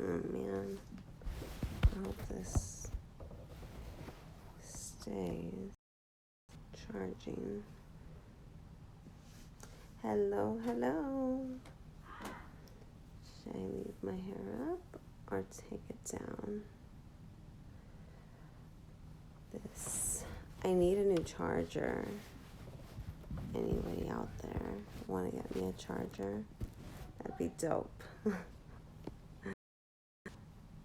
Oh man, I hope this stays charging. Hello, hello. Should I leave my hair up or take it down? I need a new charger. Anybody out there want to get me a charger? That'd be dope.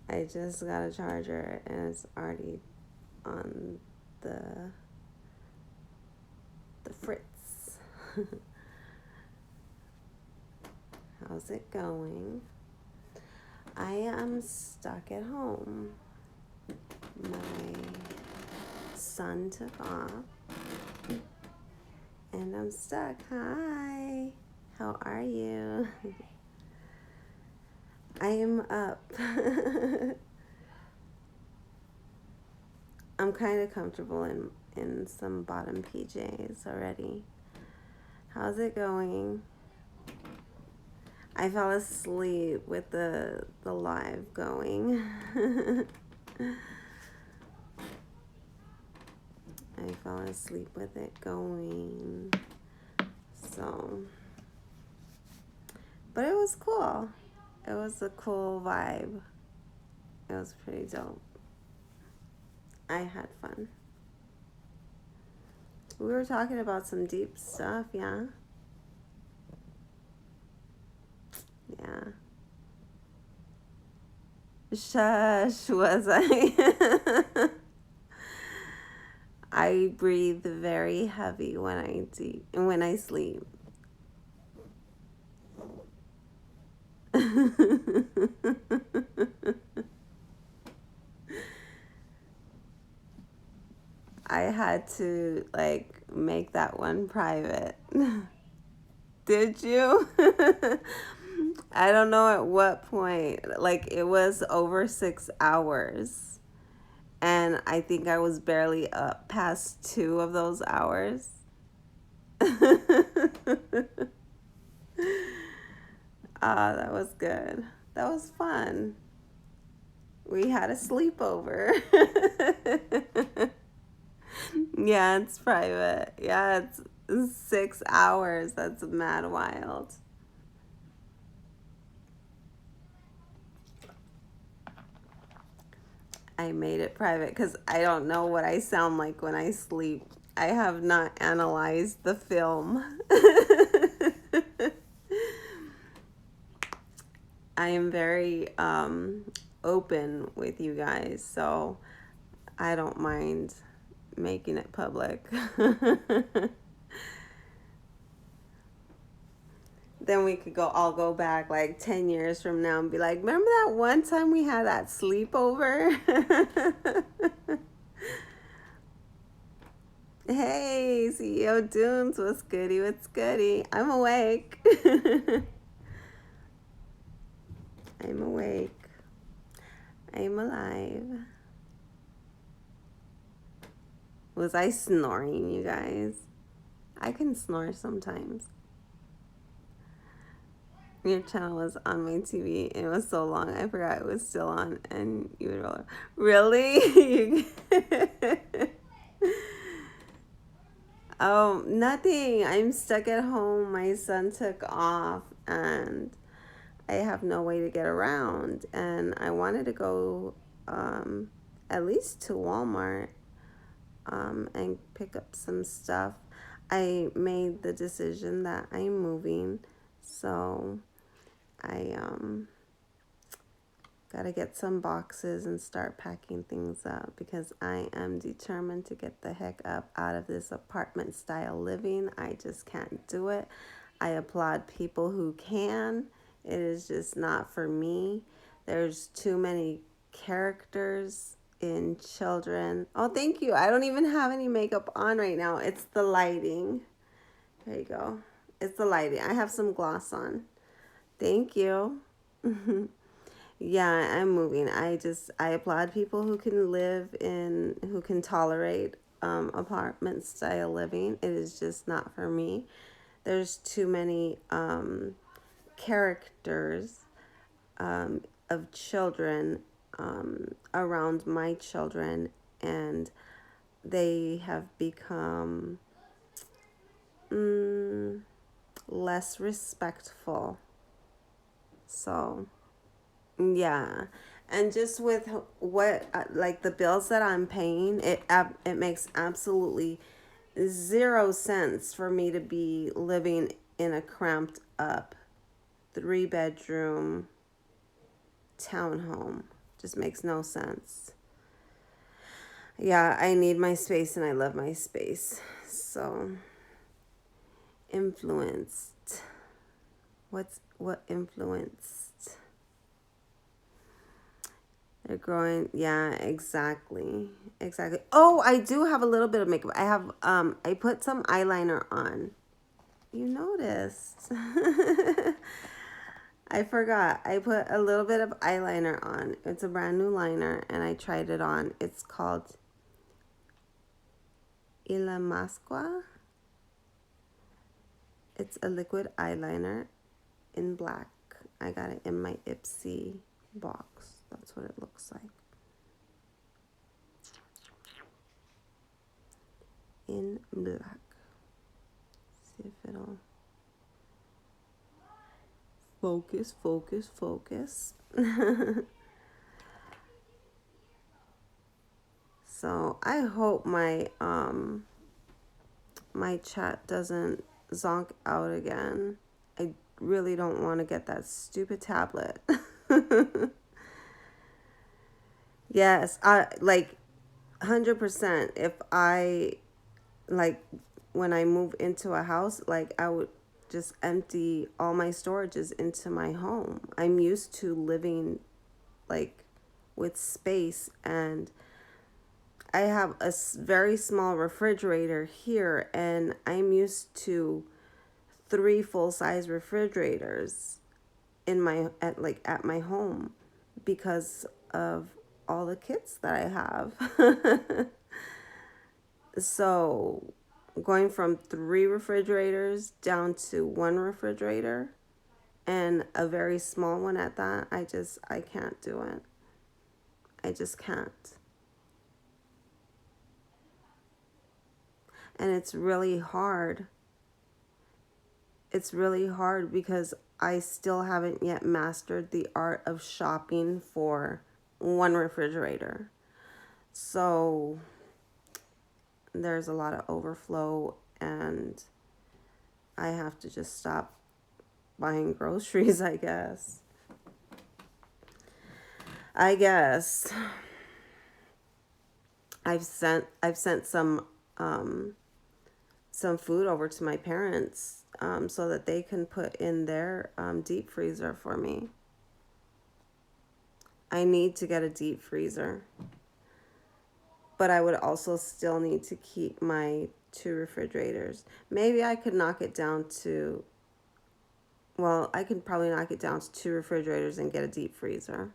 I just got a charger and it's already on the fritz. How's it going? I am stuck at home. My son took off and I'm stuck. Hi, how are you? I am up. I'm kind of comfortable in some bottom PJs already. How's it going? I fell asleep with the live going. I fell asleep with it going. So, but it was cool. It was a cool vibe. It was pretty dope. I had fun. We were talking about some deep stuff, yeah? Yeah. Shush, was I? I breathe very heavy when I sleep. I had to make that one private. Did you? I don't know at what point. It was over 6 hours. And I think I was barely up past 2 of those hours. That was good. That was fun. We had a sleepover. Yeah, it's private. Yeah, it's 6 hours. That's mad wild. I made it private because I don't know what I sound like when I sleep. I have not analyzed the film. I am very open with you guys, so I don't mind making it public. Then we could all go back 10 years from now and be like, remember that one time we had that sleepover? Hey, CEO Dunes, what's goody, what's goody? I'm awake. I'm awake. I'm alive. Was I snoring, you guys? I can snore sometimes. Your channel was on my TV and it was so long I forgot it was still on, and you would roll. Really? Oh, nothing. I'm stuck at home. My son took off and I have no way to get around, and I wanted to go at least to Walmart and pick up some stuff. I made the decision that I'm moving, so I gotta get some boxes and start packing things up because I am determined to get the heck up out of this apartment style living. I just can't do it. I applaud people who can. It is just not for me. There's too many characters in children. Oh, thank you. I don't even have any makeup on right now. It's the lighting. There you go. It's the lighting. I have some gloss on. Thank you. Yeah, I'm moving. I applaud people who can tolerate apartment style living. It is just not for me. There's too many characters of children around my children, and they have become less respectful. So, yeah. And just with what, like the bills that I'm paying, it makes absolutely 0 sense for me to be living in a cramped up 3 bedroom townhome. Just makes no sense. Yeah, I need my space and I love my space. So, influenced. What influenced? They're growing. Yeah, exactly. Exactly. Oh, I do have a little bit of makeup. I put some eyeliner on. You noticed. I forgot. I put a little bit of eyeliner on. It's a brand new liner and I tried it on. It's called Ilamasqua. It's a liquid eyeliner in black. I got it in my Ipsy box. That's what it looks like. In black. See if it'll focus. So I hope my chat doesn't zonk out again. I really don't want to get that stupid tablet. Yes, I like 100%. If I like when I move into a house, like I would just empty all my storages into my home. I'm used to living like with space, and I have a very small refrigerator here, and I'm used to 3 full-size refrigerators in my at my home because of all the kids that I have. So going from 3 refrigerators down to 1 refrigerator, and a very small one at that, I can't do it. I just can't. And it's really hard. It's really hard because I still haven't yet mastered the art of shopping for 1 refrigerator. So there's a lot of overflow, and I have to just stop buying groceries, I guess. I've sent some food over to my parents so that they can put in their deep freezer for me. I need to get a deep freezer, but I would also still need to keep my 2 refrigerators. Maybe I could knock it down to, well, I could probably knock it down to 2 refrigerators and get a deep freezer.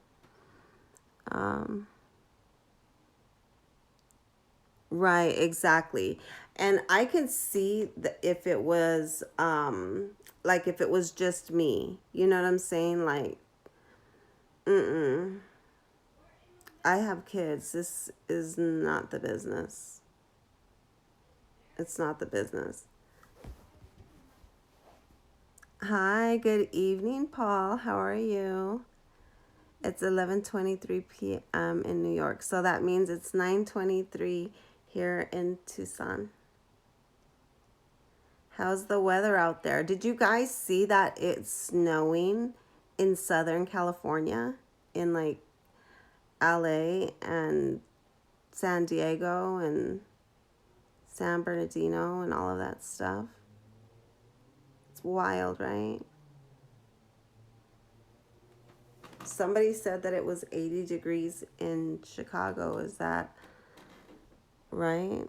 Right, exactly. And I can see that if it was like if it was just me, you know what I'm saying? Like, mm-mm. I have kids. This is not the business. It's not the business. Hi, good evening, Paul. How are you? It's 11:23 p.m. in New York. So that means it's 9:23 here in Tucson. How's the weather out there? Did you guys see that it's snowing in Southern California, in like LA and San Diego and San Bernardino and all of that stuff? It's wild, right? Somebody said that it was 80 degrees in Chicago. Is that right?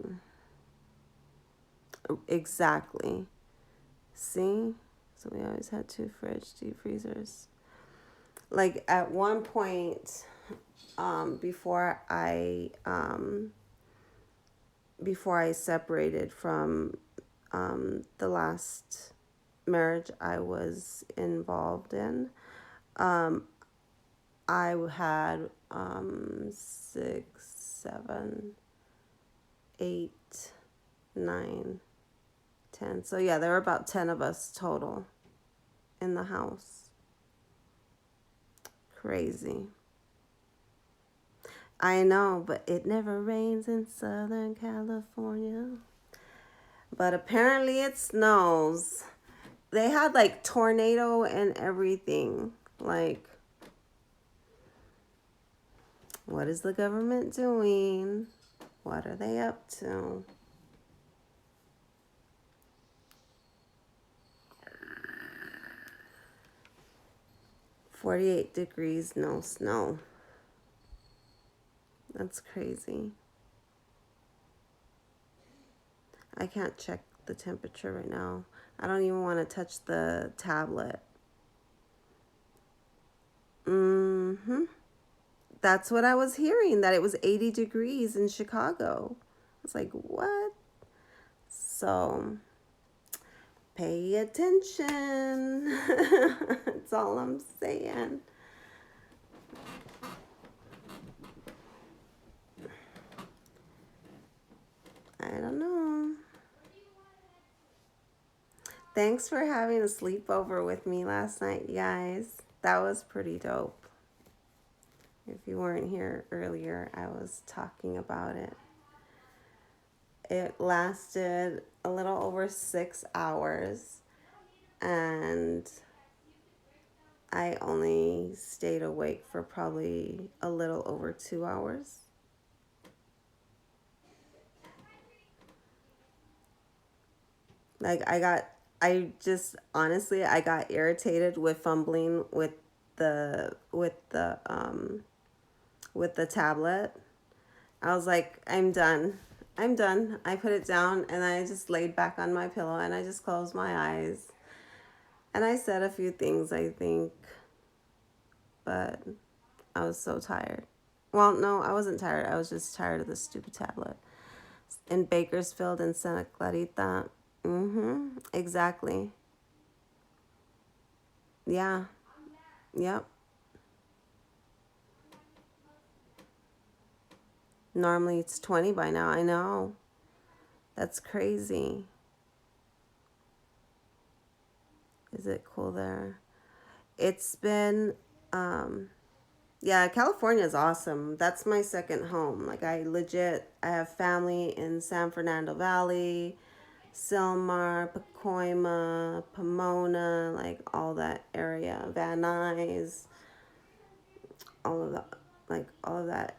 Exactly. See? So we always had 2 deep freezers. Like at one point, before I separated from the last marriage I was involved in, I had 6, 7, 8, 9, 10. So yeah, there were about 10 of us total in the house. Crazy. I know, but it never rains in Southern California. But apparently it snows. They had like tornado and everything. Like, what is the government doing? What are they up to? "48 degrees, no snow." That's crazy. I can't check the temperature right now. I don't even want to touch the tablet. Mm-hmm. That's what I was hearing, that it was 80 degrees in Chicago. I was like, what? So, pay attention. That's all I'm saying. I don't know. Thanks for having a sleepover with me last night, you guys. That was pretty dope. If you weren't here earlier, I was talking about it. It lasted a little over 6 hours, and I only stayed awake for probably a little over 2 hours. Like I got irritated with fumbling with the tablet. I was like, I'm done. I'm done. I put it down and I just laid back on my pillow and I just closed my eyes. And I said a few things, I think, but I was so tired. Well, no, I wasn't tired. I was just tired of the stupid tablet. In Bakersfield and Santa Clarita. Mm-hmm. Exactly. Yeah. Yep. Normally it's 20 by now. I know. That's crazy. Is it cool there? It's been, yeah, California is awesome. That's my second home. Like, I have family in San Fernando Valley, Sylmar, Pacoima, Pomona, like all that area, Van Nuys, all of that, like all of that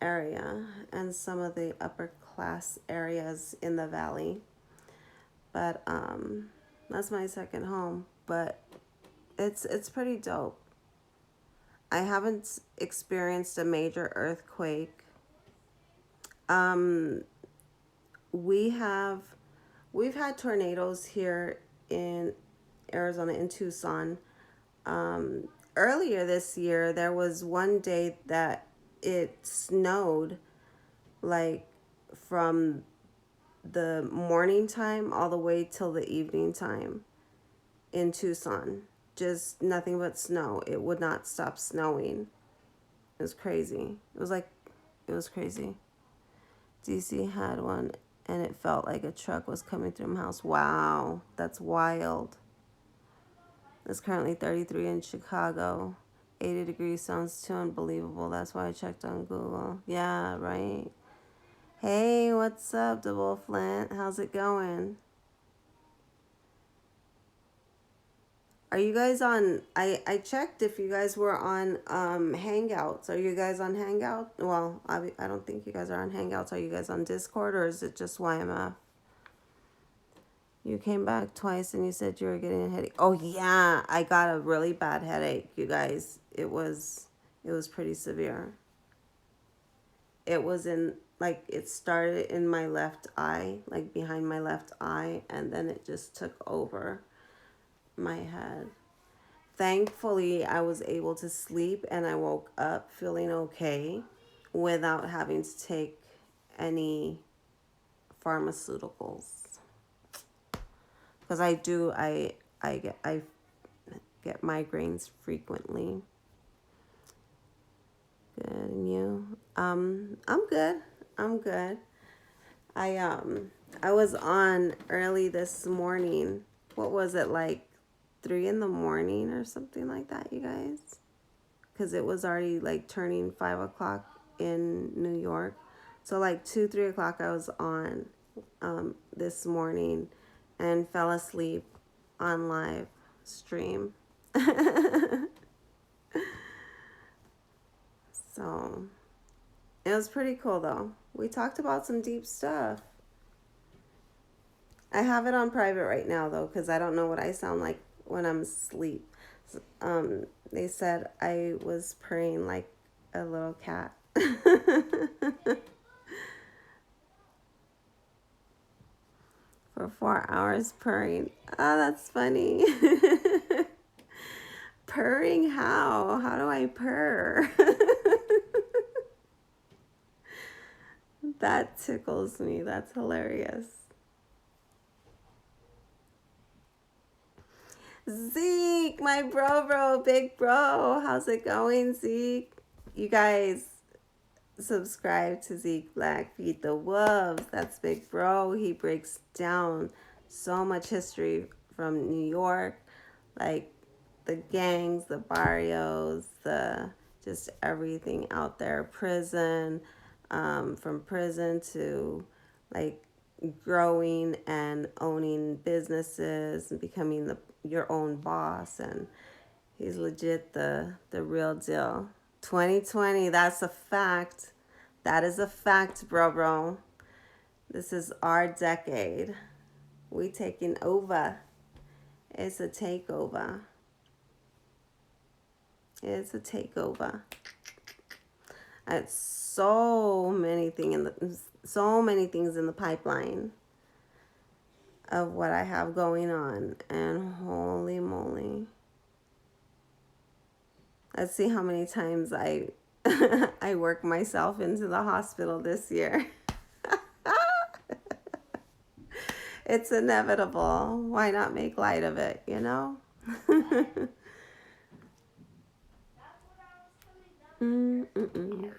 area, and some of the upper class areas in the valley. But that's my second home. But it's pretty dope. I haven't experienced a major earthquake. Um, we have we've had tornadoes here in Arizona, in Tucson. Earlier this year, there was one day that it snowed, like from the morning time all the way till the evening time in Tucson. Just nothing but snow. It would not stop snowing. It was crazy. It was crazy. DC had one and it felt like a truck was coming through my house. Wow, that's wild. It's currently 33 in Chicago. 80 degrees sounds too unbelievable. That's why I checked on Google. Yeah, right. Hey, what's up, Double Flint? How's it going? Are you guys on? I checked if you guys were on Hangouts. Are you guys on Hangout? Well, I don't think you guys are on Hangouts. Are you guys on Discord or is it just YMF? You came back twice and you said you were getting a headache. Oh yeah, I got a really bad headache, you guys. It was pretty severe. It was in, like, it started in my left eye, like behind my left eye, and then it just took over my head. Thankfully, I was able to sleep and I woke up feeling okay without having to take any pharmaceuticals. Because I get migraines frequently. Good. And you? I'm good. I'm good. I um I was on early this morning. What was it, like 3 in the morning or something like that, you guys? Because it was already like turning 5 o'clock in New York. So like 2, 3 o'clock I was on this morning and fell asleep on live stream. So it was pretty cool though. We talked about some deep stuff. I have it on private right now though, because I don't know what I sound like when I'm asleep. They said I was purring like a little cat. For 4 hours purring. Oh, that's funny. Purring how? How do I purr? That tickles me. That's hilarious. Zeke, my bro, big bro. How's it going, Zeke? You guys subscribe to Zeke Black, Feed the Wolves. That's big bro. He breaks down so much history from New York, like the gangs, the barrios, the just everything out there. Prison, from prison to like growing and owning businesses and becoming your own boss, and he's legit the real deal. 2020, that's a fact. That is a fact, bro. This is our decade. We taking over. It's a takeover. It's a takeover. It's so many things in the pipeline of what I have going on, and holy moly. Let's see how many times I I work myself into the hospital this year. It's inevitable. Why not make light of it, you know? Mm-mm-mm.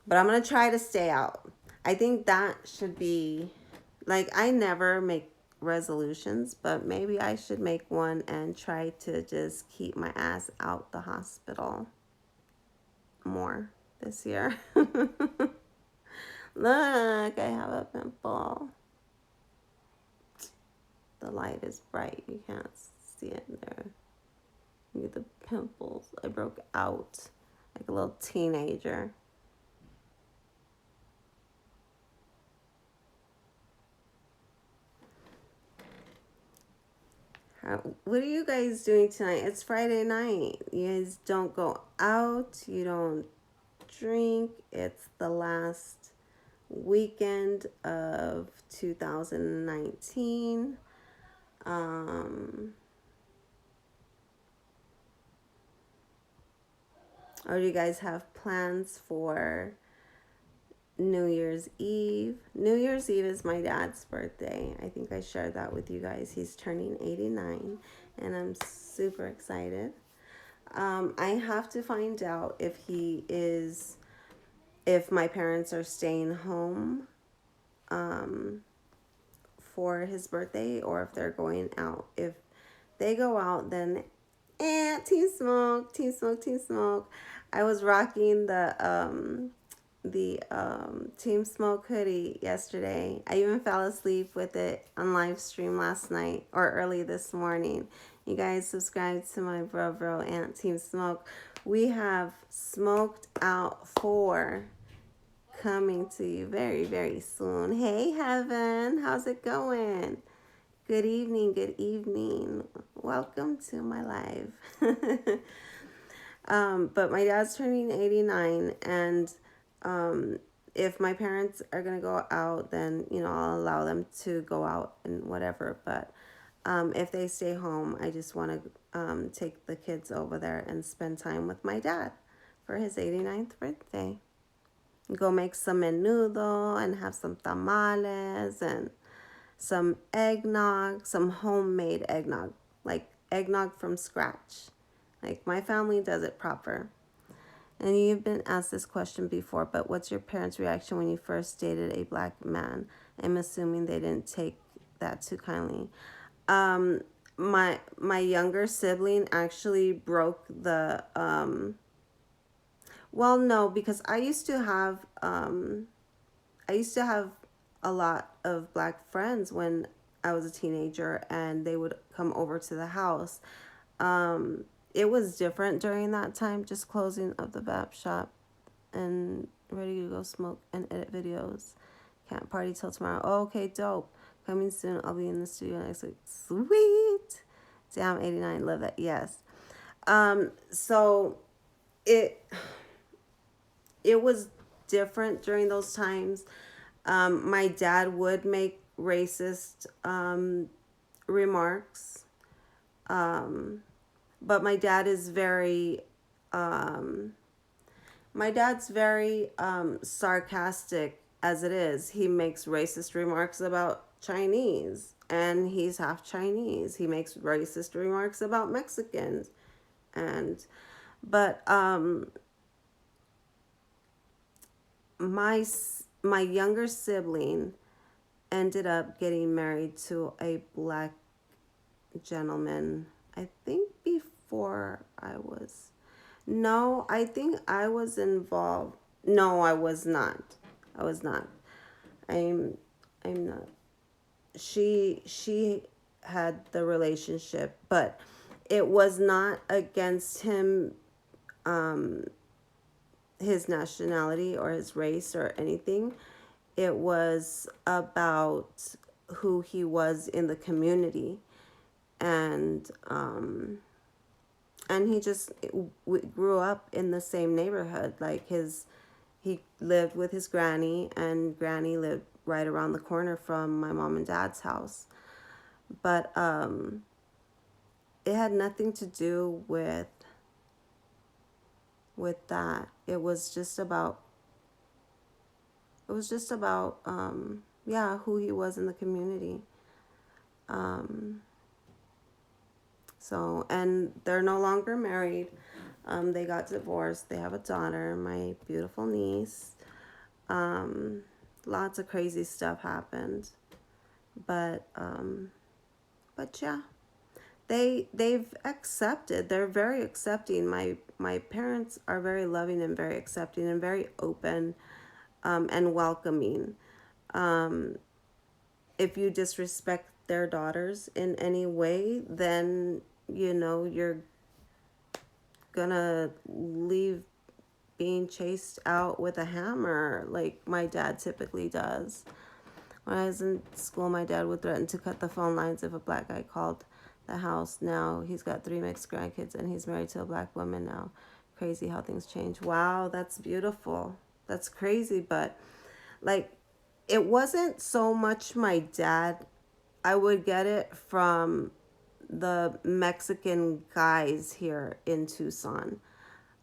But I'm going to try to stay out. I think that should be, like, I never make resolutions, but maybe I should make one and try to just keep my ass out the hospital more this year. Look, I have a pimple. The light is bright. You can't see it there. Look at the pimples. I broke out like a little teenager. What are you guys doing tonight? It's Friday night. You guys don't go out. You don't drink. It's the last weekend of 2019. Or do you guys have plans for New Year's Eve? New Year's Eve is my dad's birthday. I think I shared that with you guys. He's turning 89, and I'm super excited. I have to find out if my parents are staying home for his birthday, or if they're going out. If they go out, then Team Smoke, Team Smoke, Team Smoke. I was rocking the Team Smoke hoodie yesterday. I even fell asleep with it on live stream last night or early this morning. You guys subscribe to my bro Aunt Team Smoke. We have Smoked Out 4 coming to you very, very soon. Hey, Heaven, how's it going? Good evening, good evening. Welcome to my live. But my dad's turning 89, and if my parents are going to go out, then, I'll allow them to go out and whatever. But if they stay home, I just want to take the kids over there and spend time with my dad for his 89th birthday. Go make some menudo and have some tamales and some eggnog, some homemade eggnog, like eggnog from scratch. Like, my family does it proper. And you've been asked this question before, but what's your parents' reaction when you first dated a black man? I'm assuming they didn't take that too kindly. Um, my younger sibling actually broke the well, no, because I used to have a lot of black friends when I was a teenager, and they would come over to the house. It was different during that time, just closing of the vape shop and ready to go smoke and edit videos. Can't party till tomorrow. Oh, okay, dope. Coming soon. I'll be in the studio next week. Sweet. Damn, 89. Love that. Yes. So it it was different during those times. My dad would make racist remarks, but my dad's very sarcastic as it is. He makes racist remarks about Chinese, and he's half Chinese. He makes racist remarks about Mexicans, and but my my younger sibling ended up getting married to a black gentleman. I think before I was. No, I think I was involved. No, I was not. I was not. I'm I'm not. She had the relationship, but it was not against him, um his nationality or his race or anything. It was about who he was in the community, and he just grew up in the same neighborhood. Like, he lived with his granny, and granny lived right around the corner from my mom and dad's house. But it had nothing to do with that. It was just about yeah, who he was in the community. Um, so, and they're no longer married. They got divorced. They have a daughter, my beautiful niece. Um, Lots of crazy stuff happened, but yeah, they've accepted. They're very accepting. My parents are very loving and very accepting and very open, and welcoming. Um, if you disrespect their daughters in any way, then you're gonna leave being chased out with a hammer, like my dad typically does. When I was in school, my dad would threaten to cut the phone lines if a black guy called the house. Now he's got 3 mixed grandkids, and he's married to a black woman now. Crazy how things change. Wow, that's beautiful. That's crazy, but like, it wasn't so much my dad. I would get it from the Mexican guys here in Tucson.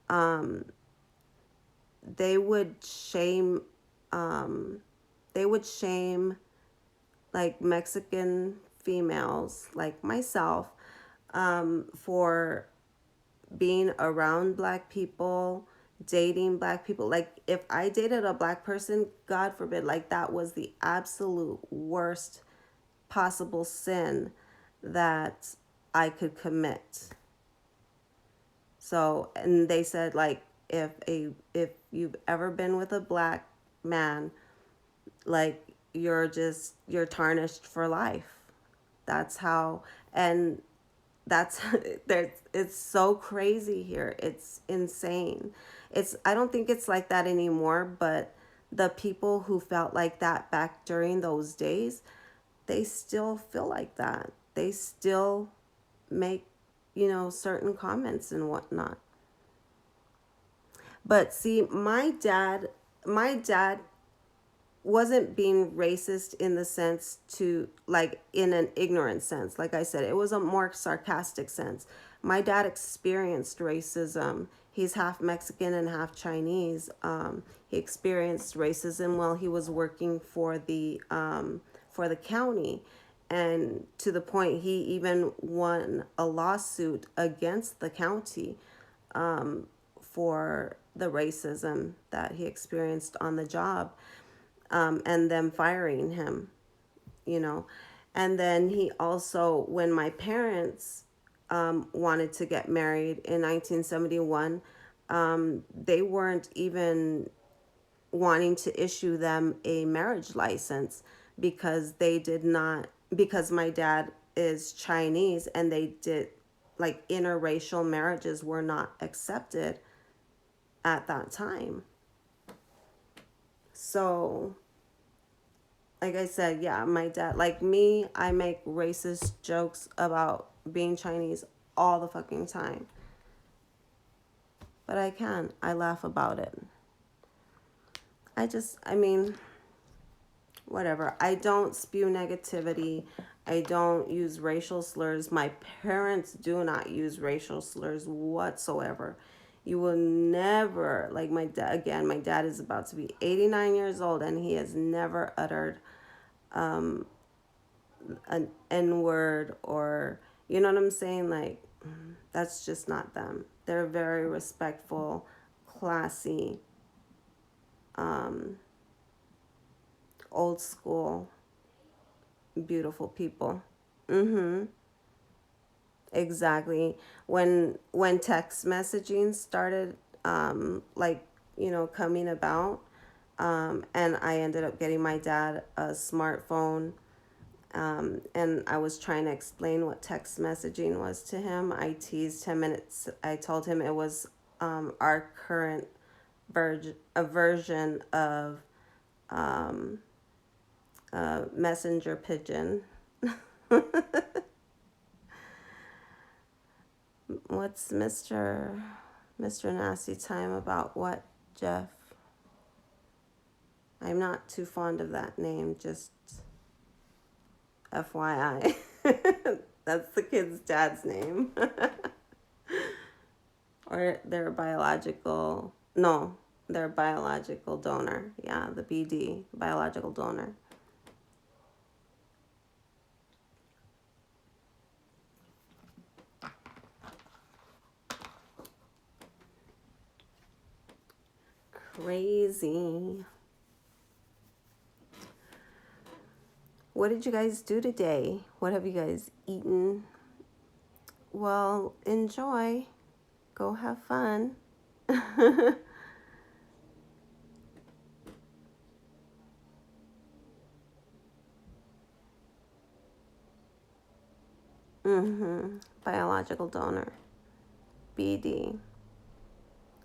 Um, they would shame, um, they would shame like Mexican females like myself, for being around black people, dating black people. Like, if I dated a black person, God forbid, like, that was the absolute worst possible sin that I could commit. So, and they said, like, if you've ever been with a black man, like, you're tarnished for life. That's how. And that's there's it's so crazy here. It's insane. I don't think it's like that anymore, but the people who felt like that back during those days, they still feel like that. They still make, certain comments and whatnot. But see, my dad wasn't being racist in the sense to, like, in an ignorant sense. Like I said, it was a more sarcastic sense. My dad experienced racism. He's half Mexican and half Chinese. He experienced racism while he was working for the county, And to the point he even won a lawsuit against the county for the racism that he experienced on the job, and them firing him, you know. And then he also, when my parents wanted to get married in 1971, they weren't even wanting to issue them a marriage license because they did not, because my dad is Chinese, and they did, like, interracial marriages were not accepted at that time. So, like I said, yeah, my dad, like me, I make racist jokes about being Chinese all the fucking time. But I laugh about it. I mean, whatever. I don't spew negativity. I don't use racial slurs. My parents do not use racial slurs whatsoever. You will never, like my dad, again, my dad is about to be 89 years old, and he has never uttered an N word, or, you know what I'm saying? Like, that's just not them. They're very respectful, classy, old school, beautiful people. Mm-hmm. Exactly. When text messaging started, like, coming about, and I ended up getting my dad a smartphone, and I was trying to explain what text messaging was to him. I teased him, and I told him it was our current a version of messenger pigeon. What's Mr. Nasty Time about what, Jeff? I'm not too fond of that name, just FYI. That's the kid's dad's name. Or their biological, no, their biological donor. Yeah, the BD, biological donor. Crazy. What did you guys do today? What have you guys eaten? Well, enjoy. Go have fun. Mm-hmm. Biological donor. BD.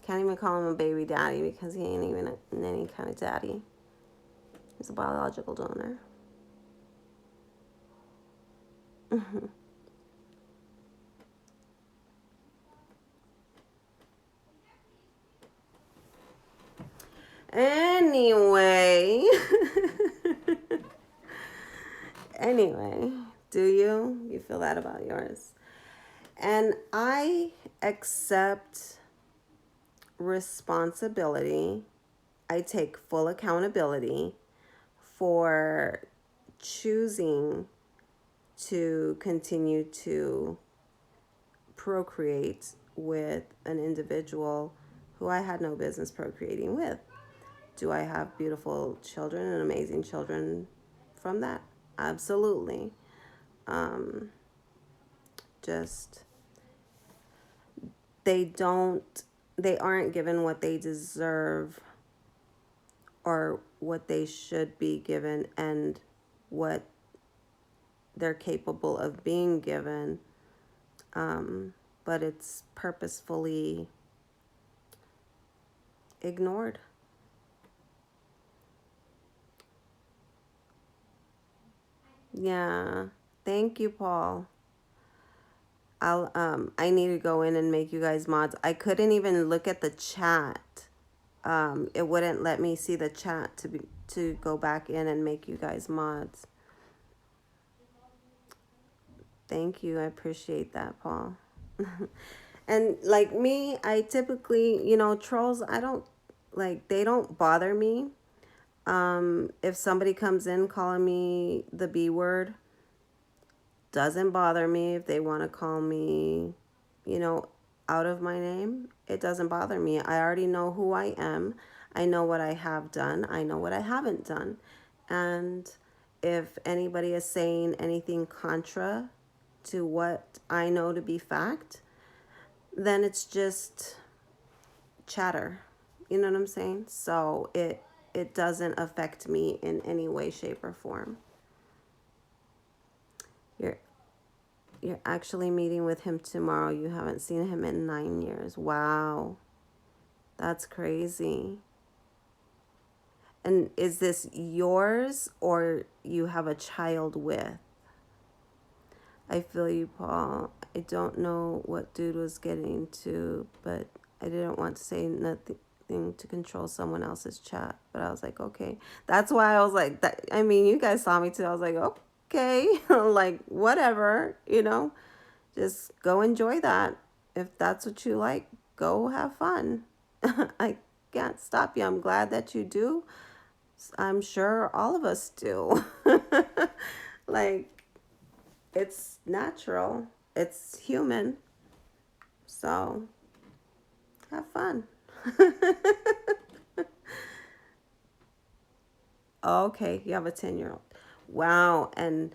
Can't even call him a baby daddy because he ain't even any kind of daddy. He's a biological donor. Mm-hmm. Anyway. Anyway, do you? You feel that about yours? And I accept responsibility. I take full accountability for choosing to continue to procreate with an individual who I had no business procreating with. Do I have beautiful children and amazing children from that? Absolutely. Just they aren't given what they deserve or what they should be given and what they're capable of being given, but it's purposefully ignored. Yeah. Thank you, Paul. I need to go in and make you guys mods. I couldn't even look at the chat. It wouldn't let me see the chat to go back in and make you guys mods. Thank you. I appreciate that, Paul. And like me, I typically, trolls, I don't, like, they don't bother me. If somebody comes in calling me the B word, doesn't bother me if they want to call me, you know, out of my name. It doesn't bother me. I already know who I am. I know what I have done. I know what I haven't done. And if anybody is saying anything contra to what I know to be fact, then it's just chatter. You know what I'm saying? So it doesn't affect me in any way, shape, or form. You're you're actually meeting with him tomorrow. You haven't seen him in 9 years. Wow. That's crazy. And is this yours or you have a child with? I feel you, Paul. I don't know what dude was getting to, but I didn't want to say nothing to control someone else's chat. But I was like, okay. That's why I was like, that. I mean, you guys saw me too. I was like, okay, like whatever, just go enjoy that. If that's what you like, go have fun. I can't stop you. I'm glad that you do. I'm sure all of us do. Like, it's natural, it's human. So, have fun. Okay, you have a 10-year-old. Wow, and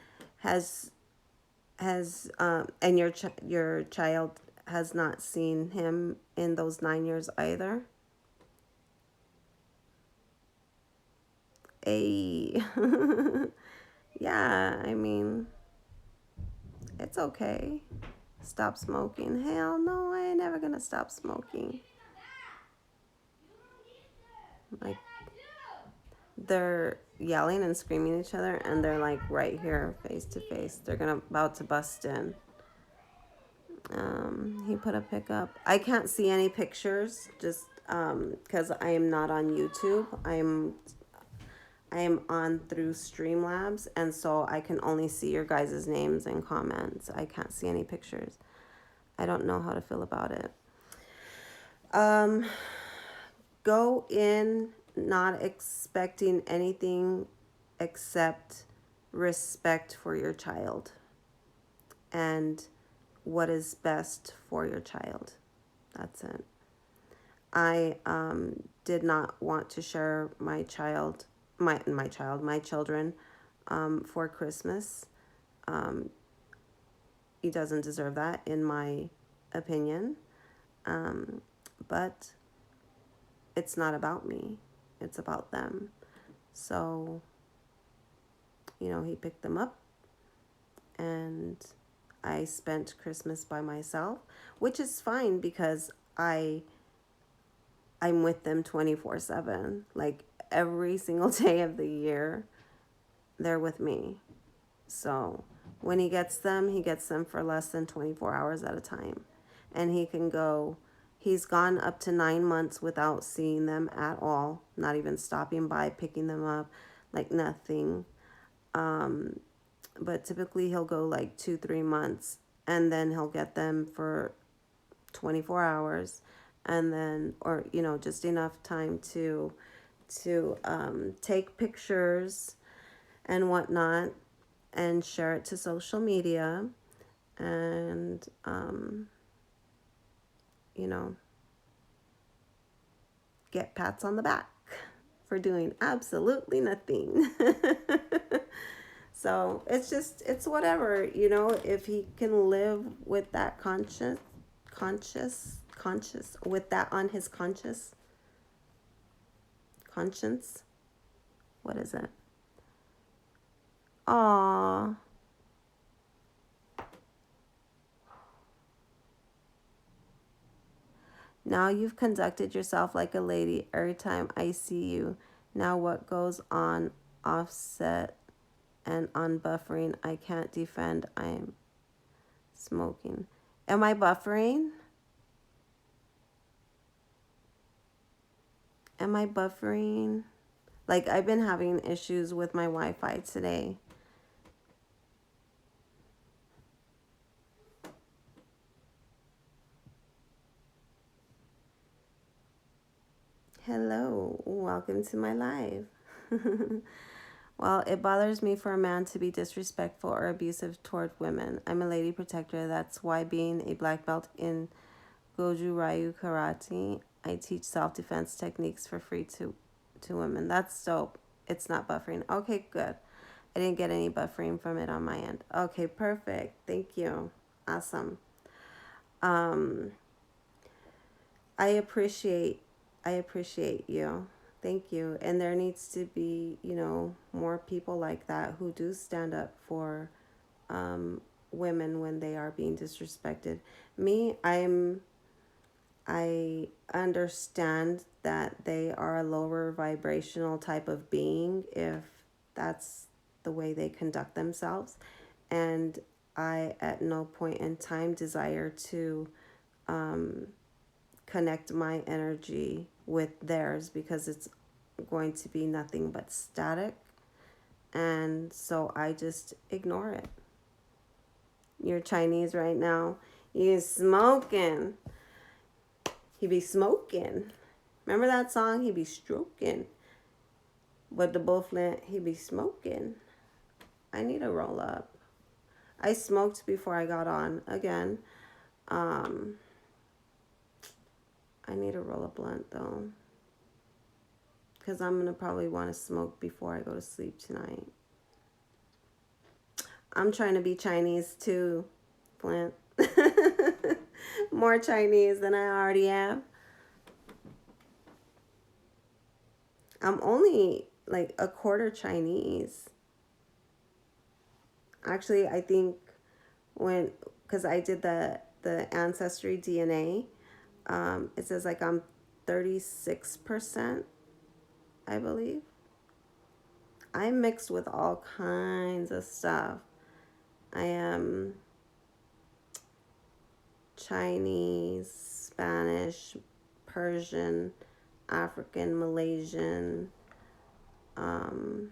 and your child has not seen him in those 9 years either. A Yeah, I mean, it's okay. Stop smoking. Hell no, I ain't never gonna stop smoking. Like, they're yelling and screaming at each other, and they're like right here, face to face. They're about to bust in. He put a pickup. I can't see any pictures, just because I am not on YouTube. I am on through Streamlabs, and so I can only see your guys' names and comments. I can't see any pictures. I don't know how to feel about it. Go in not expecting anything except respect for your child and what is best for your child. That's it. I did not want to share my children for Christmas. He doesn't deserve that, in my opinion. But it's not about me. It's about them. So, he picked them up, and I spent Christmas by myself, which is fine because I'm with them 24/7. Like, every single day of the year, they're with me. So when he gets them for less than 24 hours at a time. And he's gone up to 9 months without seeing them at all, not even stopping by, picking them up, like nothing. But typically he'll go like 2-3 months, and then he'll get them for 24 hours, and then, or just enough time to take pictures and whatnot and share it to social media, and get pats on the back for doing absolutely nothing. So it's whatever, if he can live with that conscious with that on his conscience. What is it? Aww. Now you've conducted yourself like a lady every time I see you. Now what goes on offset and on buffering, I can't defend. I'm smoking. Am I buffering? Am I buffering? Like, I've been having issues with my Wi-Fi today. Hello, welcome to my live. Well, it bothers me for a man to be disrespectful or abusive toward women. I'm a lady protector. That's why being a black belt in Goju Ryu Karate, I teach self-defense techniques for free to women. That's dope. It's not buffering. Okay, good. I didn't get any buffering from it on my end. Okay, perfect. Thank you. Awesome. Um, I appreciate I appreciate you. Thank you. And there needs to be, more people like that who do stand up for women when they are being disrespected. Me, I understand that they are a lower vibrational type of being if that's the way they conduct themselves. And I, at no point in time, desire to connect my energy with theirs because it's going to be nothing but static. And so I just ignore it. You're Chinese right now. You smoking. He be smoking. Remember that song? He be stroking. But the bullflint, he be smoking. I need a roll up. I smoked before I got on again. I need a roll up blunt though. Because I'm going to probably want to smoke before I go to sleep tonight. I'm trying to be Chinese too, Flint. More Chinese than I already am. I'm only like a quarter Chinese. Actually, I think because I did the ancestry DNA, it says like I'm 36%, I believe. I'm mixed with all kinds of stuff. I am Chinese, Spanish, Persian, African, Malaysian. I'm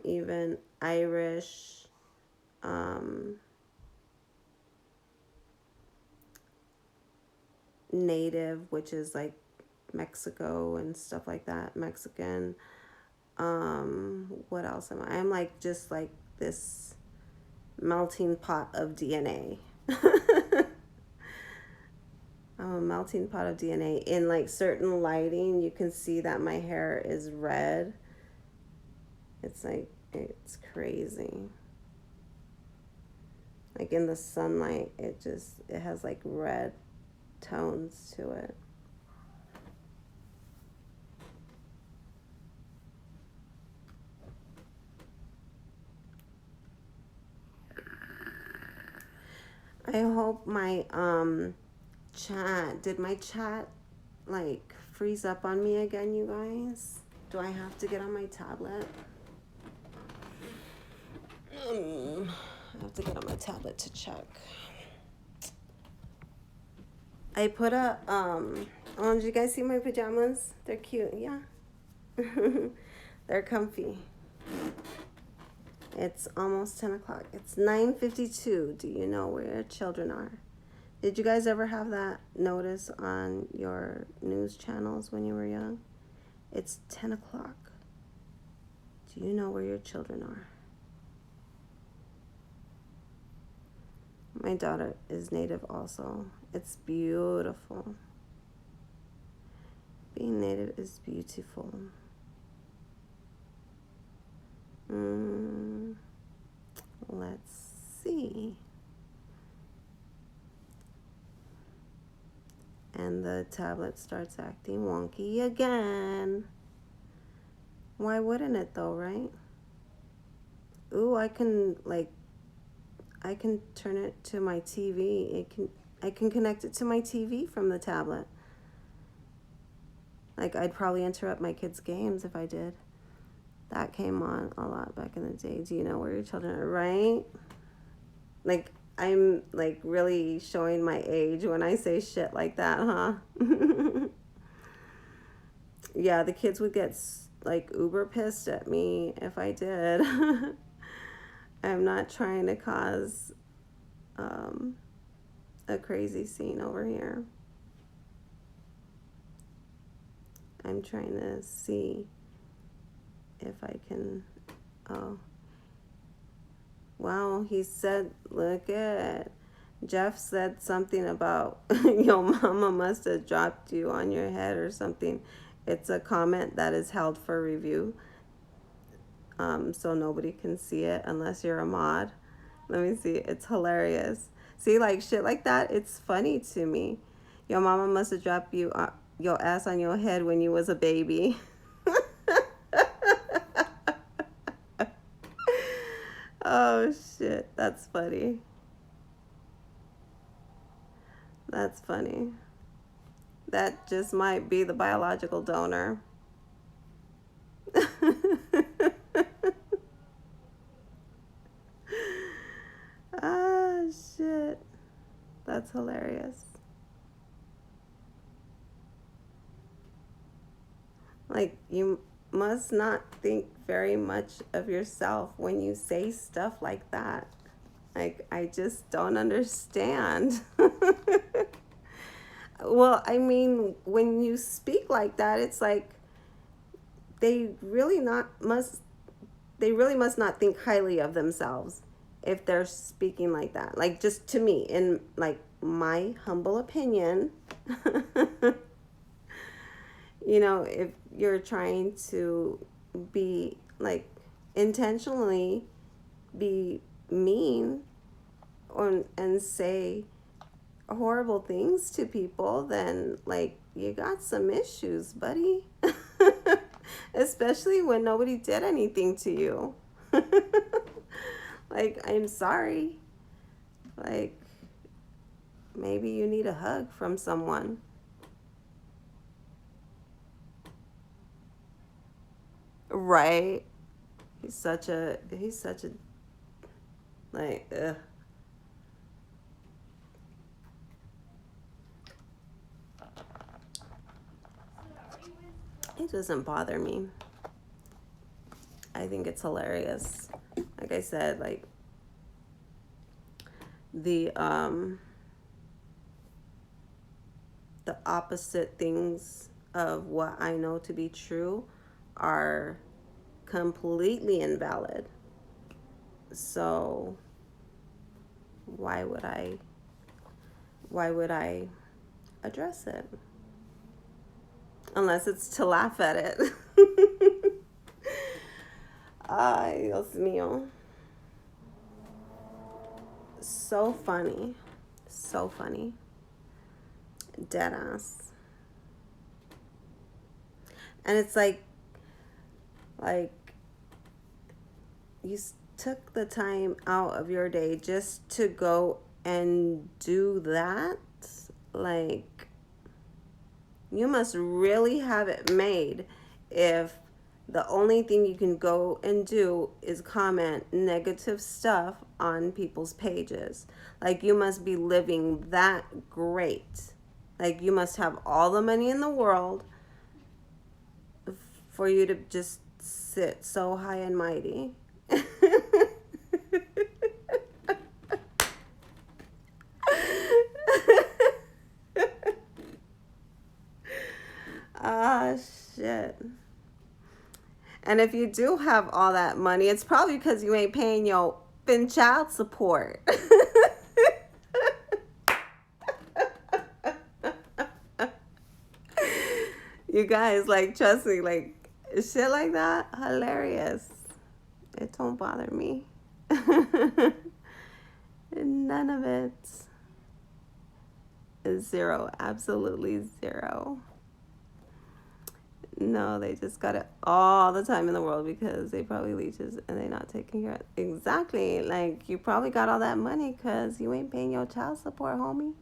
even Irish. Native, which is like Mexico and stuff like that. Mexican. What else am I? I'm like just like this melting pot of DNA. I'm a melting pot of DNA. In like certain lighting, you can see that my hair is red. It's crazy. Like in the sunlight, it has like red tones to it. I hope my did my chat like freeze up on me again, you guys? Do I have to get on my tablet? I have to get on my tablet to check. I put did you guys see my pajamas? They're cute, yeah. They're comfy. It's almost 10 o'clock. It's 9:52. Do you know where your children are? Did you guys ever have that notice on your news channels when you were young? It's 10 o'clock. Do you know where your children are? My daughter is native also. It's beautiful. Being native is beautiful. Let's see. And the tablet starts acting wonky again. Why wouldn't it though, right? Ooh, I can turn it to my TV. I can connect it to my TV from the tablet. Like I'd probably interrupt my kids' games if I did. That came on a lot back in the day. Do you know where your children are, right? Like I'm like really showing my age when I say shit like that, huh? Yeah, the kids would get like uber pissed at me if I did. I'm not trying to cause a crazy scene over here. I'm trying to see if I can. Oh, wow. He said, look at Jeff said something about your mama must have dropped you on your head or something. It's a comment that is held for review, so nobody can see it unless you're a mod. Let me see. It's hilarious. See, like shit like that, it's funny to me. Your mama must have dropped your ass on your head when you was a baby. Oh shit, that's funny. That's funny. That just might be the biological donor. Ah, shit. That's hilarious. Like, you must not think very much of yourself when you say stuff like that. Like, I just don't understand. Well, I mean, when you speak like that, it's like they really not must they really must not think highly of themselves if they're speaking like that. Like, just to me, in like my humble opinion, if you're trying to be like intentionally be mean or and say horrible things to people, then like you got some issues, buddy. Especially when nobody did anything to you. Like, I'm sorry. Like, maybe you need a hug from someone. Right? He's such a, like, ugh. It doesn't bother me. I think it's hilarious. Like I said, like the the opposite things of what I know to be true are completely invalid. So why would I why would I address it? Unless it's to laugh at it. Ay, Dios mío. So funny. So funny. Deadass. And it's like you took the time out of your day just to go and do that. Like, you must really have it made if the only thing you can go and do is comment negative stuff on people's pages. Like, you must be living that great. Like, you must have all the money in the world for you to just sit so high and mighty. Ah, shit. And if you do have all that money, it's probably because you ain't paying your fin child support. You guys, like, trust me, like, shit like that, hilarious. It don't bother me. None of it. Zero. Absolutely zero. No, they just got it all the time in the world because they probably leeches and they not taking care of it. Exactly. Like, you probably got all that money because you ain't paying your child support, homie.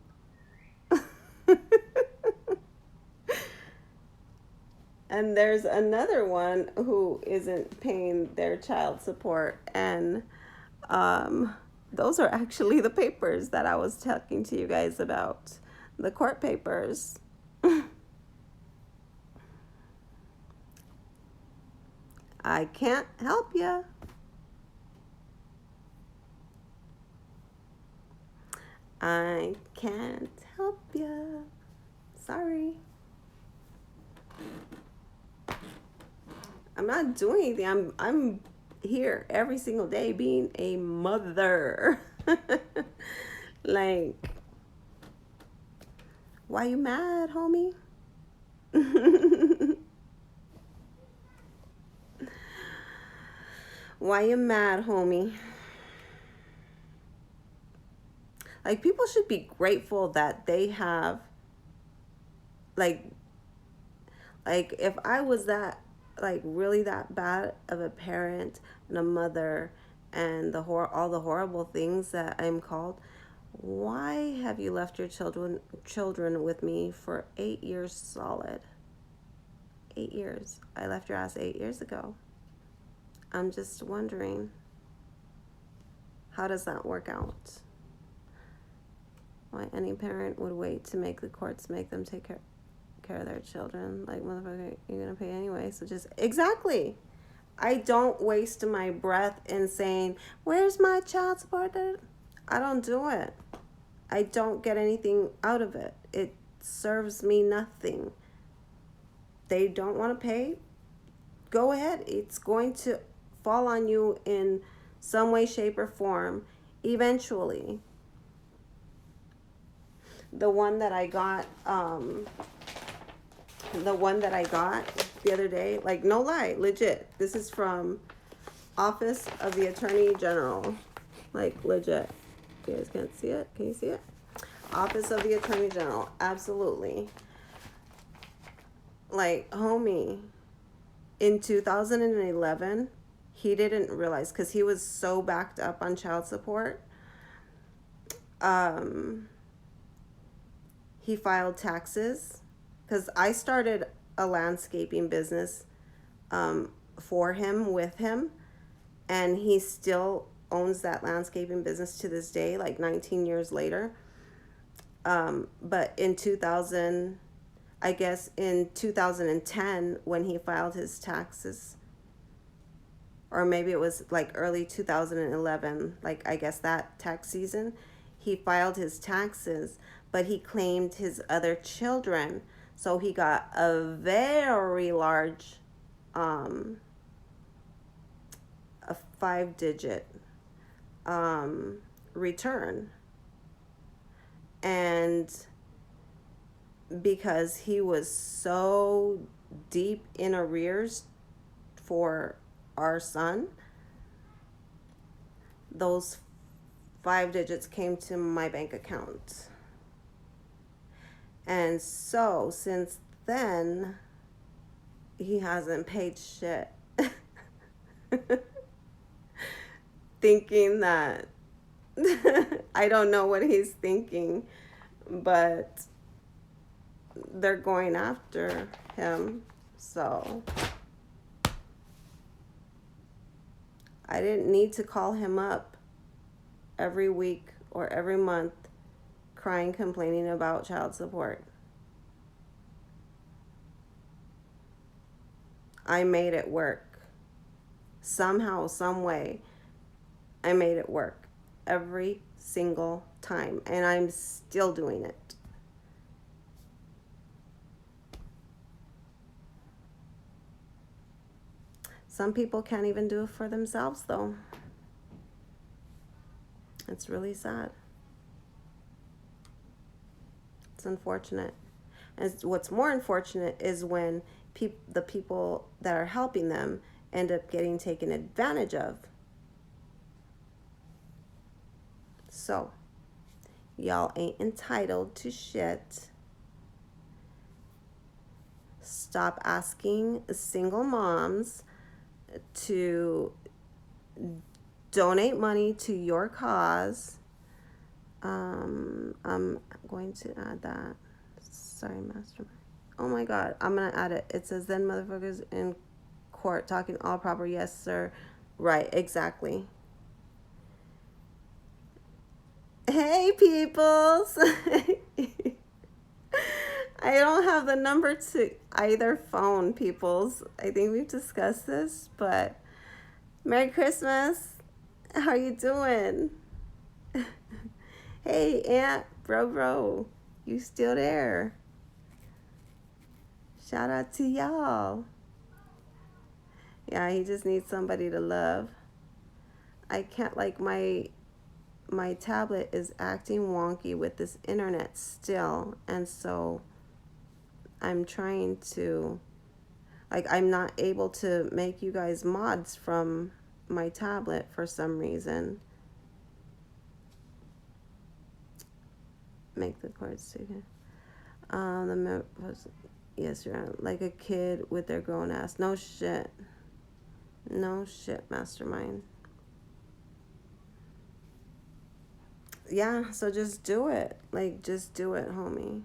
And there's another one who isn't paying their child support. And those are actually the papers that I was talking to you guys about. The court papers. I can't help you. I can't help you. Sorry. I'm not doing anything. I'm here every single day being a mother. Like, why you mad, homie? Why you mad, homie? Like, people should be grateful that they have, like, if I was that, like, really that bad of a parent and a mother, and all the horrible things that I'm called, why have you left your children with me for 8 years solid? 8 years. I left your ass 8 years ago. I'm just wondering, how does that work out? Why any parent would wait to make the courts make them take care of their children? Like, motherfucker, you're gonna pay anyway, so just exactly. I don't waste my breath in saying, where's my child support? I don't do it. I don't get anything out of it. It serves me nothing. They don't want to pay, go ahead. It's going to fall on you in some way, shape, or form eventually. The one that I got, the other day, like, no lie, legit. This is from Office of the Attorney General. Like, legit. You guys can't see it? Can you see it? Office of the Attorney General. Absolutely. Like, homie, in 2011, he didn't realize, because he was so backed up on child support, he filed taxes, because I started a landscaping business for him, with him, and he still owns that landscaping business to this day, like 19 years later. But in 2010, when he filed his taxes, or maybe it was like early 2011, like, I guess that tax season, he filed his taxes, but he claimed his other children. So he got a very large, a 5-digit return. And because he was so deep in arrears for our son, those 5 digits came to my bank account. And so since then, he hasn't paid shit. Thinking that, I don't know what he's thinking, but they're going after him. So I didn't need to call him up every week or every month crying, complaining about child support. I made it work. Somehow, some way, I made it work every single time, and I'm still doing it. Some people can't even do it for themselves, though. It's really sad. It's unfortunate. And what's more unfortunate is when the people that are helping them end up getting taken advantage of. So, y'all ain't entitled to shit. Stop asking single moms to donate money to your cause. I'm going to add that. Sorry, mastermind. Oh my God, I'm gonna add it. It says, then motherfuckers in court talking all proper. Yes, sir. Right, exactly. Hey, peoples. I don't have the number to either phone, peoples. I think we've discussed this, but Merry Christmas. How are you doing? Hey, Aunt, bro, you still there? Shout out to y'all. Yeah, he just needs somebody to love. I can't, like, my tablet is acting wonky with this internet still, and so I'm trying to, like, I'm not able to make you guys mods from my tablet for some reason. Make the cords too. The was, yes, you're right. Like a kid with their grown ass. No shit. No shit, mastermind. Yeah, so just do it. Like, just do it, homie.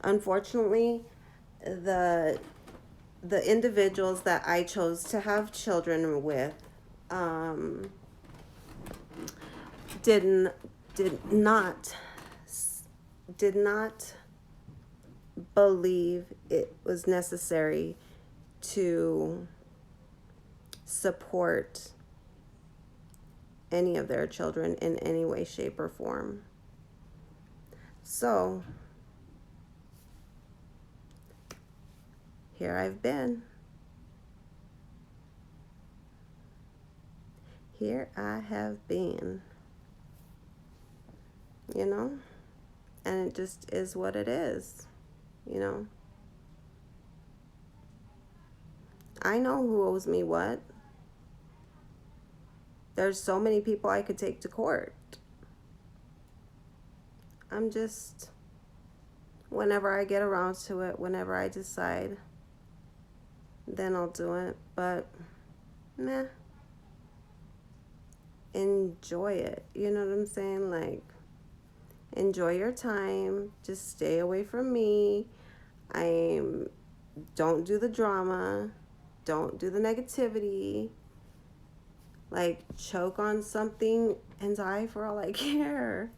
Unfortunately, the the individuals that I chose to have children with um, didn't did not did not believe it was necessary to support any of their children in any way, shape, or form. So here I've been. Here I have been. You know? And it just is what it is. You know? I know who owes me what. There's so many people I could take to court. I'm just, whenever I get around to it, whenever I decide, then I'll do it. But, meh. Enjoy it. You know what I'm saying? Like, enjoy your time. Just stay away from me. Don't do the drama. Don't do the negativity. Like, choke on something and die for all I care.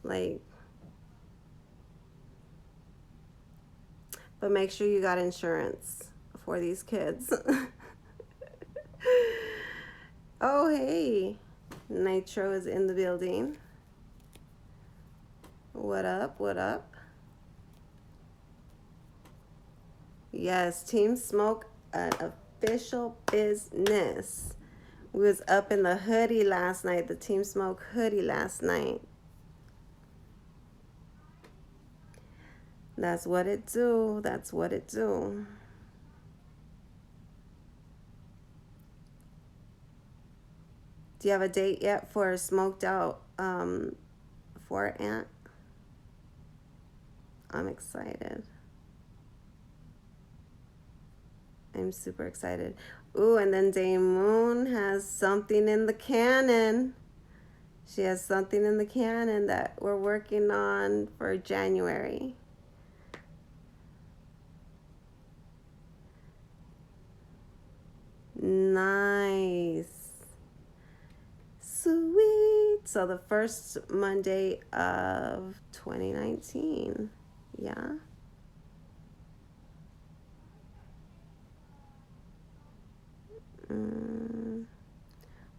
Like, but make sure you got insurance for these kids. Oh, hey. Nitro is in the building. What up? What up? Yes, Team Smoke, an official business. We was up in the hoodie last night, the Team Smoke hoodie last night. That's what it do. That's what it do. Do you have a date yet for Smoked Out for Aunt? I'm excited. I'm super excited. Ooh, and then Dame Moon has something in the cannon. She has something in the cannon that we're working on for January. Nice. Sweet. So the first Monday of 2019. Yeah.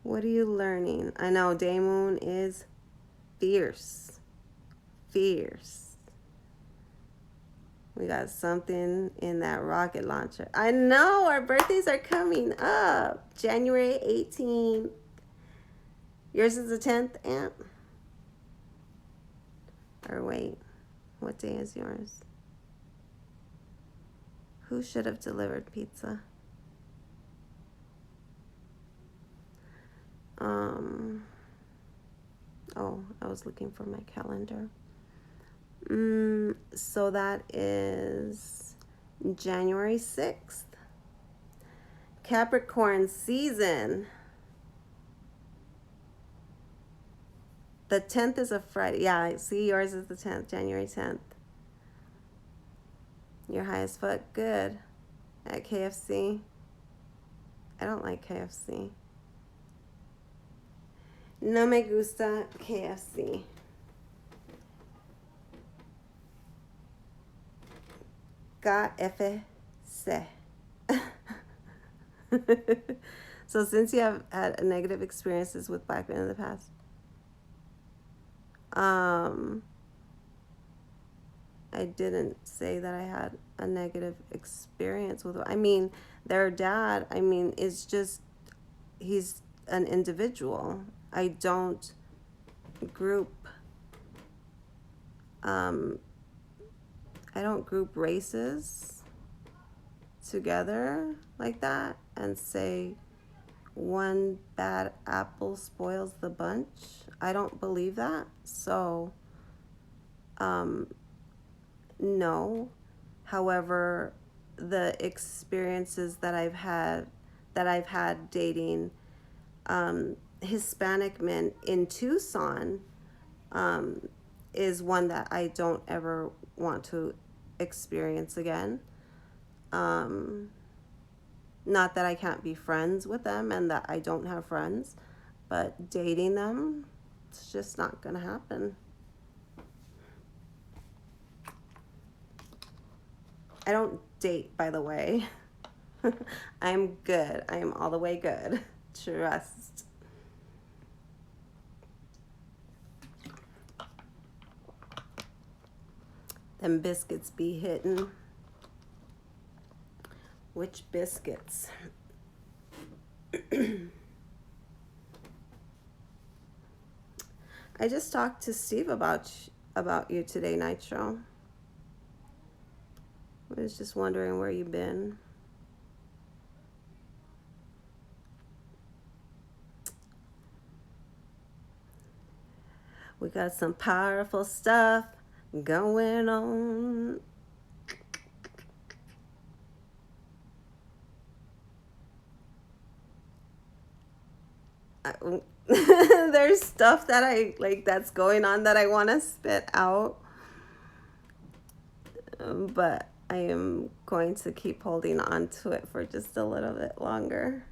What are you learning? I know Daymoon is fierce. Fierce. We got something in that rocket launcher. I know our birthdays are coming up. January 18th. Yours is the 10th, Aunt? Or wait, what day is yours? Who should have delivered pizza? Oh, I was looking for my calendar. So that is January 6th. Capricorn season. The 10th is a Friday. Yeah, I see yours is the 10th, January 10th. You're high as fuck. Good. At KFC. I don't like KFC. No me gusta KFC. KFC. So since you have had negative experiences with black men in the past, I didn't say that I had a negative experience with. I mean, their dad, I mean, is just, he's an individual. I don't group, um, I don't group races together like that and say one bad apple spoils the bunch. I don't believe that. So, no. However, the experiences that I've had dating Hispanic men in Tucson is one that I don't ever want to experience again. Not that I can't be friends with them and that I don't have friends, but dating them, it's just not going to happen. I don't date, by the way. I'm good. I am all the way good. Trust. Them biscuits be hitting. Which biscuits? I just talked to Steve about you today, Nitro. I was just wondering where you've been. We got some powerful stuff going on. There's stuff that I like that's going on that I want to spit out, but I am going to keep holding on to it for just a little bit longer.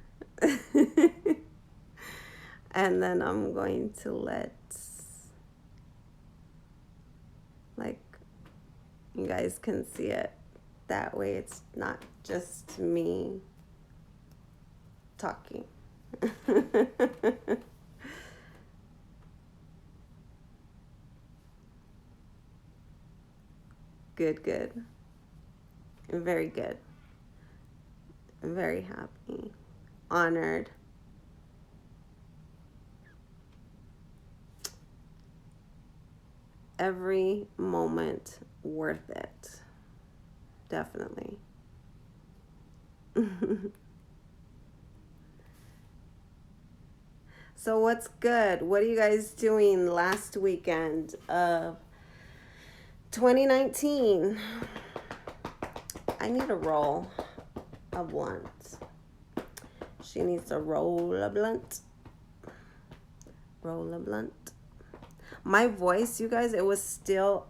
And then I'm going to let, like, you guys can see it. That way it's not just me talking. Good, good. Very good. I'm very happy. Honored. Every moment worth it. Definitely. So what's good? What are you guys doing last weekend of 2019? I need a roll of blunt. She needs a roll of blunt. Roll of blunt. My voice, you guys, it was still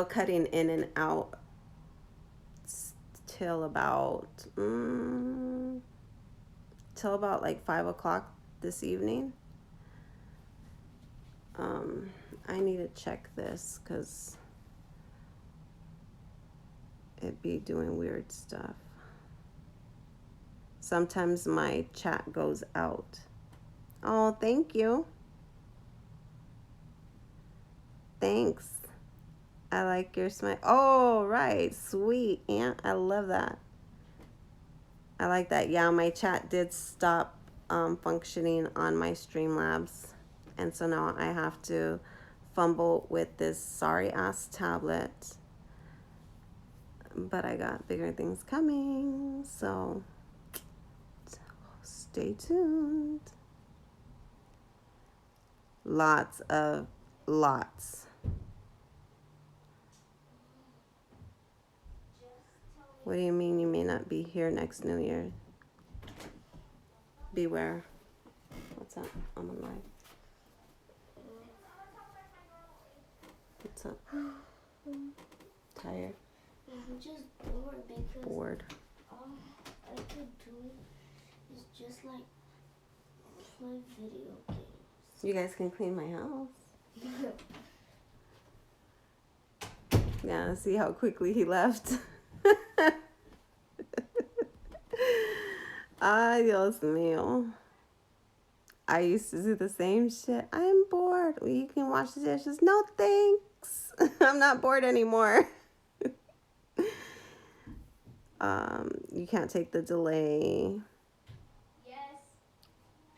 cutting in and out till about like 5 o'clock this evening. I need to check this because it be doing weird stuff. Sometimes my chat goes out. Oh, thank you. Thanks. I like your smile. Oh, right. Sweet, Aunt. I love that. I like that. Yeah, my chat did stop functioning on my Streamlabs. And so now I have to fumble with this sorry ass tablet. But I got bigger things coming. So stay tuned. Lots. What do you mean you may not be here next New Year? Beware. What's up? I'm alive. What's up? Tired? I'm just bored because Bored. all I could do is just like play video games. You guys can clean my house. Yeah, see how quickly he left. Ay, Dios mío. I used to do the same shit. I'm bored. Well, you can wash the dishes. No thanks. I'm not bored anymore. You can't take the delay.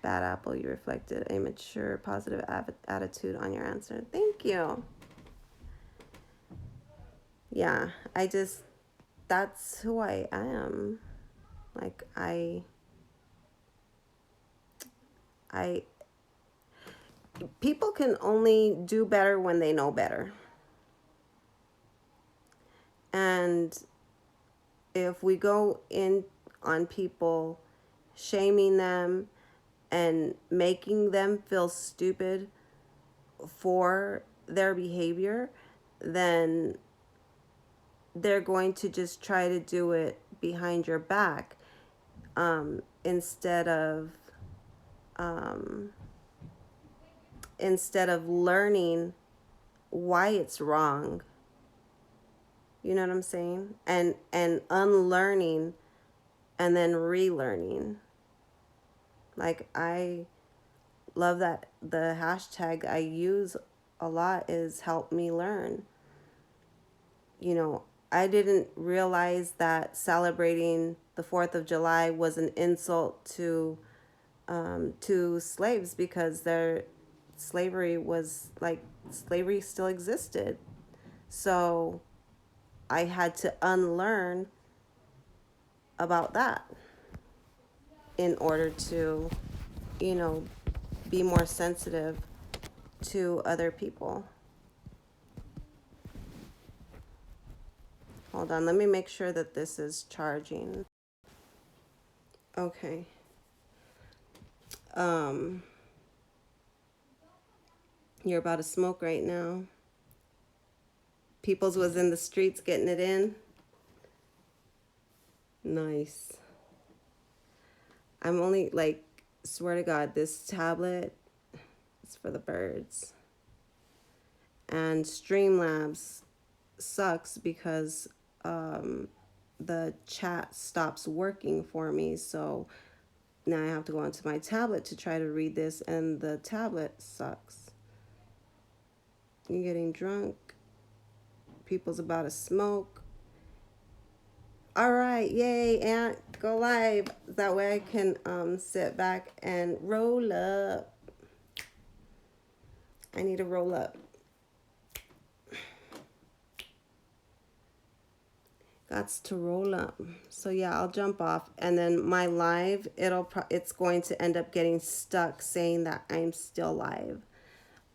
Bad apple, you reflected a mature, positive attitude on your answer. Thank you. Yeah, that's who I am. Like, I, people can only do better when they know better. And if we go in on people, shaming them and making them feel stupid for their behavior, then they're going to just try to do it behind your back, instead of um, learning why it's wrong. You know what I'm saying? And unlearning and then relearning. Like, I love that the hashtag I use a lot is help me learn. You know, I didn't realize that celebrating the 4th of July was an insult to slaves, because their slavery still existed. So I had to unlearn about that in order to, you know, be more sensitive to other people. Hold on, let me make sure that this is charging. Okay. You're about to smoke right now. Peoples was in the streets getting it in. Nice. I'm only like, swear to God, this tablet is for the birds. And Streamlabs sucks because the chat stops working for me. So now I have to go onto my tablet to try to read this, and the tablet sucks. You're getting drunk. People's about to smoke. All right, yay, Aunt, go live. That way I can sit back and roll up. I need to roll up. Gots to roll up. So yeah, I'll jump off, and then my live, it's going to end up getting stuck saying that I'm still live.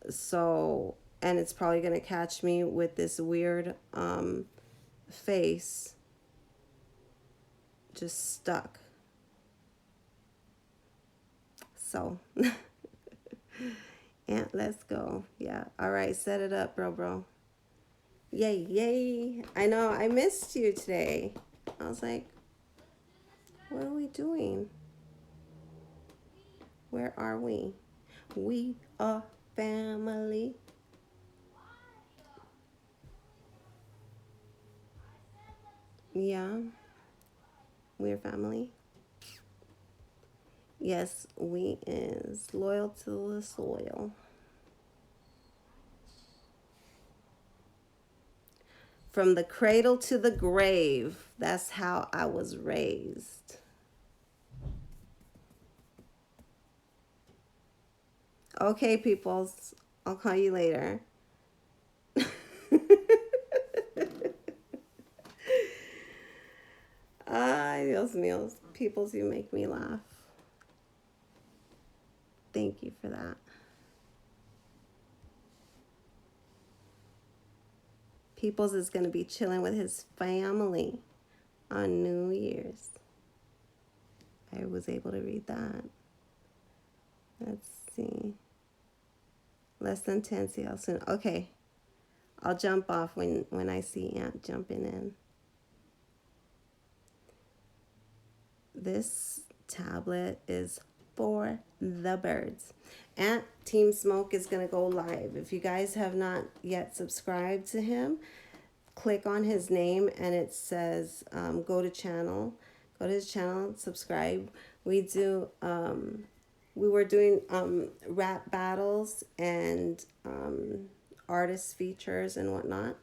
So, and it's probably going to catch me with this weird face just stuck. So Aunt, let's go. Yeah. All right, set it up, bro. Yay, yay. I know, I missed you today. I was like, what are we doing? Where are we? We are family. Yeah, we're family. Yes, we is loyal to the soil. From the cradle to the grave. That's how I was raised. Okay, peoples. I'll call you later. Ay, Dios míos. Peoples, you make me laugh. Thank you for that. Peoples is going to be chilling with his family on New Year's. I was able to read that. Let's see. Less than 10 CL soon. Okay. I'll jump off when I see Aunt jumping in. This tablet is for the birds. Aunt Team Smoke is going to go live. If you guys have not yet subscribed to him, click on his name and it says go to his channel, subscribe. We do We were doing rap battles and artist features and whatnot,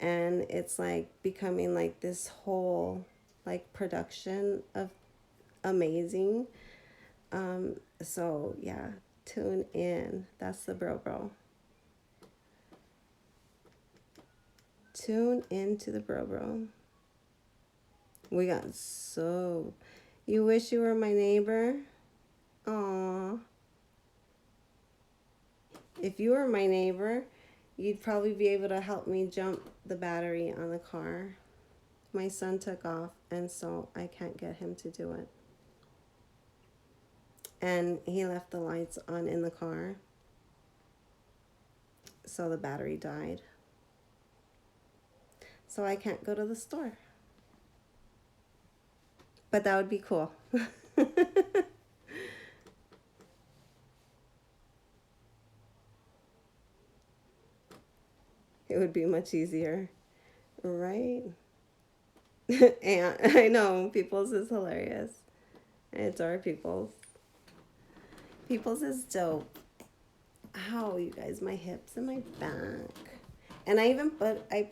and it's like becoming like this whole like production of amazing. So yeah, tune in. That's the bro. Tune into the bro. We got so. You wish you were my neighbor? Aw. If you were my neighbor, you'd probably be able to help me jump the battery on the car. My son took off, and so I can't get him to do it. And he left the lights on in the car, so the battery died. So I can't go to the store. But that would be cool. It would be much easier, right? And I know People's is hilarious. It's our People's. People's is dope. Ow, you guys, my hips and my back. And I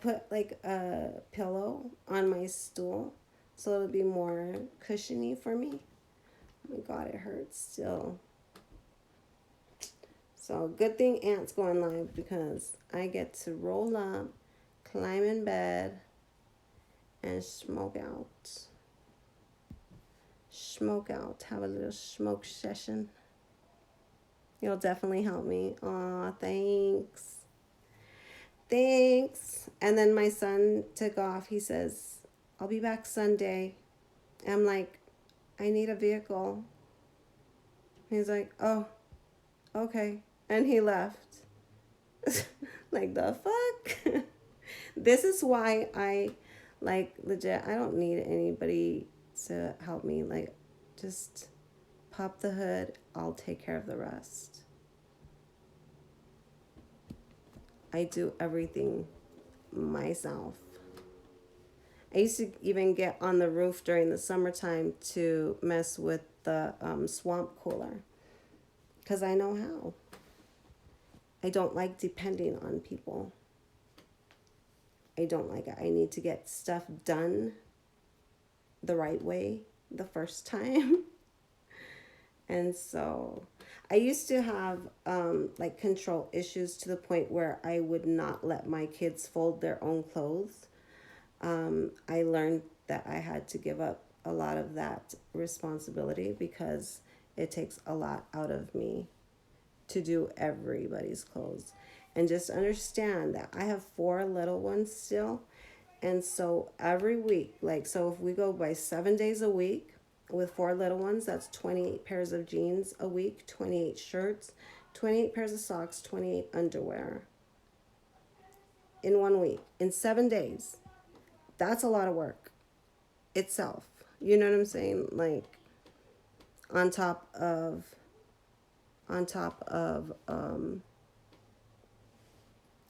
put like a pillow on my stool so it'll be more cushiony for me. Oh my god, it hurts still. So good thing Aunt's going live because I get to roll up, climb in bed, and smoke out. Smoke out. Have a little smoke session. You'll definitely help me. Aw, thanks. Thanks. And then my son took off. He says, I'll be back Sunday. I'm like, I need a vehicle. He's like, oh, okay. And he left. Like, the fuck? This is why I, like, legit, I don't need anybody to help me. Like, just pop the hood. I'll take care of the rest. I do everything myself. I used to even get on the roof during the summertime to mess with the swamp cooler because I know how. I don't like depending on people. I don't like it. I need to get stuff done the right way the first time. And so I used to have like control issues to the point where I would not let my kids fold their own clothes. I learned that I had to give up a lot of that responsibility because it takes a lot out of me to do everybody's clothes. And just understand that I have 4 little ones still. And so every week, like, so if we go by 7 days a week with 4 little ones, that's 28 pairs of jeans a week, 28 shirts, 28 pairs of socks, 28 underwear in 1 week, in 7 days. That's a lot of work itself. You know what I'm saying? Like, on top of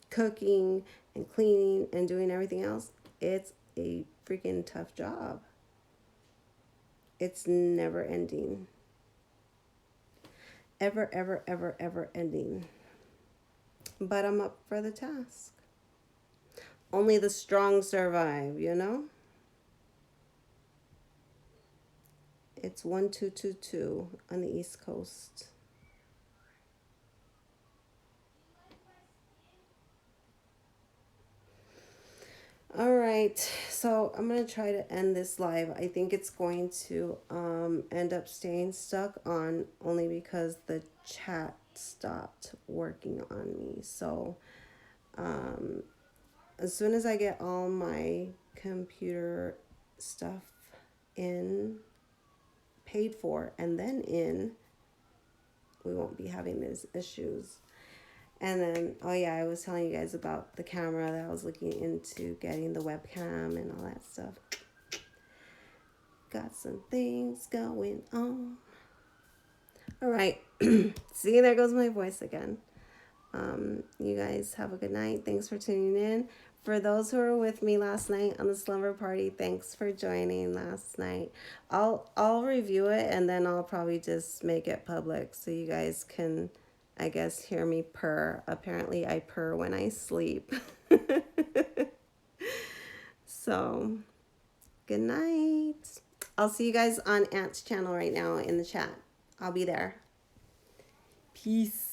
cooking and cleaning and doing everything else, it's a freaking tough job. It's never ending. Ever, ever, ever, ever ending. But I'm up for the task. Only the strong survive, you know? It's 1222 on the East Coast. All right, so I'm gonna try to end this live. I think it's going to end up staying stuck on only because the chat stopped working on me. So as soon as I get all my computer stuff in, paid for, and then in, we won't be having these issues. And then, oh yeah, I was telling you guys about the camera that I was looking into getting the webcam and all that stuff. Got some things going on. All right. See, there goes my voice again. You guys have a good night. Thanks for tuning in. For those who were with me last night on the slumber party, thanks for joining last night. I'll review it and then I'll probably just make it public so you guys can, I guess, hear me purr. Apparently I purr when I sleep. So, good night. I'll see you guys on Aunt's channel right now in the chat. I'll be there. Peace.